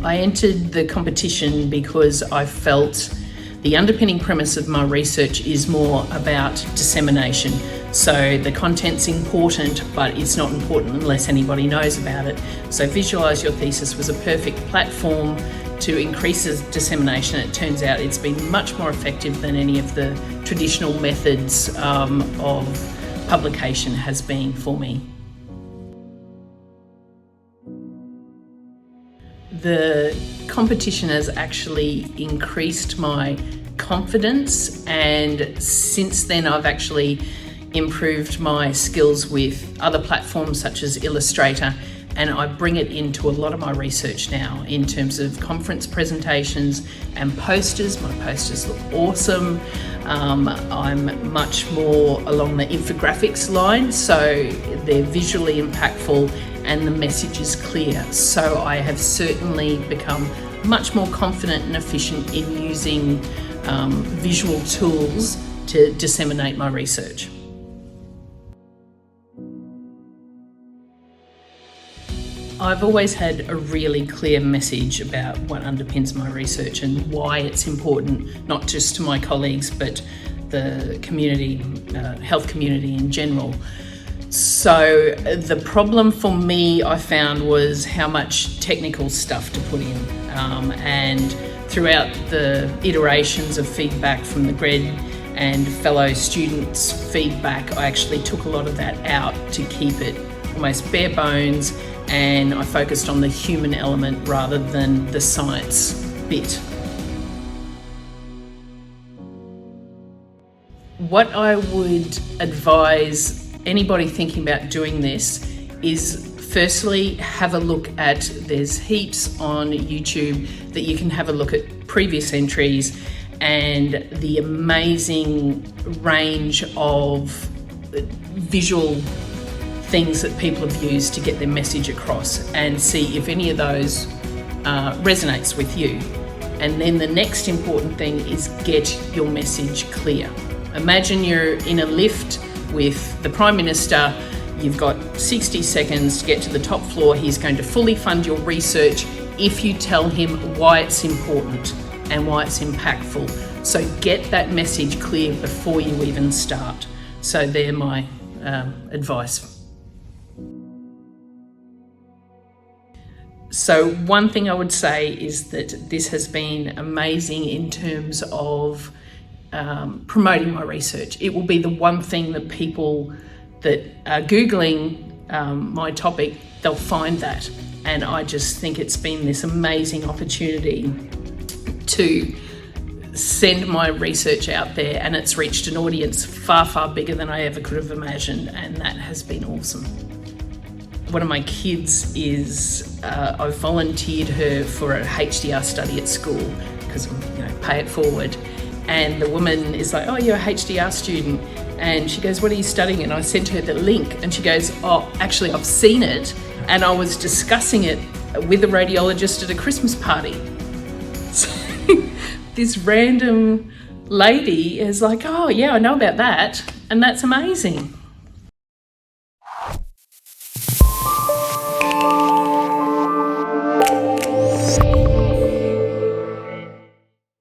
I entered the competition because I felt the underpinning premise of my research is more about dissemination. So the content's important, but it's not important unless anybody knows about it. So Visualise Your Thesis was a perfect platform to increase the dissemination. It turns out it's been much more effective than any of the traditional methods of publication has been for me. The competition has actually increased my confidence, and since then I've actually improved my skills with other platforms such as Illustrator, and I bring it into a lot of my research now in terms of conference presentations and posters. My posters look awesome. I'm much more along the infographics line, so they're visually impactful and the message is clear. So I have certainly become much more confident and efficient in using visual tools to disseminate my research. I've always had a really clear message about what underpins my research and why it's important, not just to my colleagues, but the community, health community in general. So the problem for me, I found, was how much technical stuff to put in. And throughout the iterations of feedback from the Gred and fellow students' feedback, I actually took a lot of that out to keep it almost bare bones, and I focused on the human element rather than the science bit. What I would advise anybody thinking about doing this is, firstly, have a look at, there's heaps on YouTube that you can have a look at previous entries and the amazing range of visual things that people have used to get their message across, and see if any of those resonates with you. And then the next important thing is get your message clear. Imagine you're in a lift with the Prime Minister. You've got 60 seconds to get to the top floor. He's going to fully fund your research if you tell him why it's important and why it's impactful. So get that message clear before you even start. So they're my advice. So one thing I would say is that this has been amazing in terms of promoting my research. It will be the one thing that people that are Googling my topic, they'll find that. And I just think it's been this amazing opportunity to send my research out there, and it's reached an audience far, far bigger than I ever could have imagined, and that has been awesome. One of my kids is, I volunteered her for a HDR study at school because, pay it forward. And the woman is like, oh, you're a HDR student. And she goes, what are you studying? And I sent her the link and she goes, oh, actually I've seen it and I was discussing it with a radiologist at a Christmas party. So this random lady is like, oh yeah, I know about that. And that's amazing.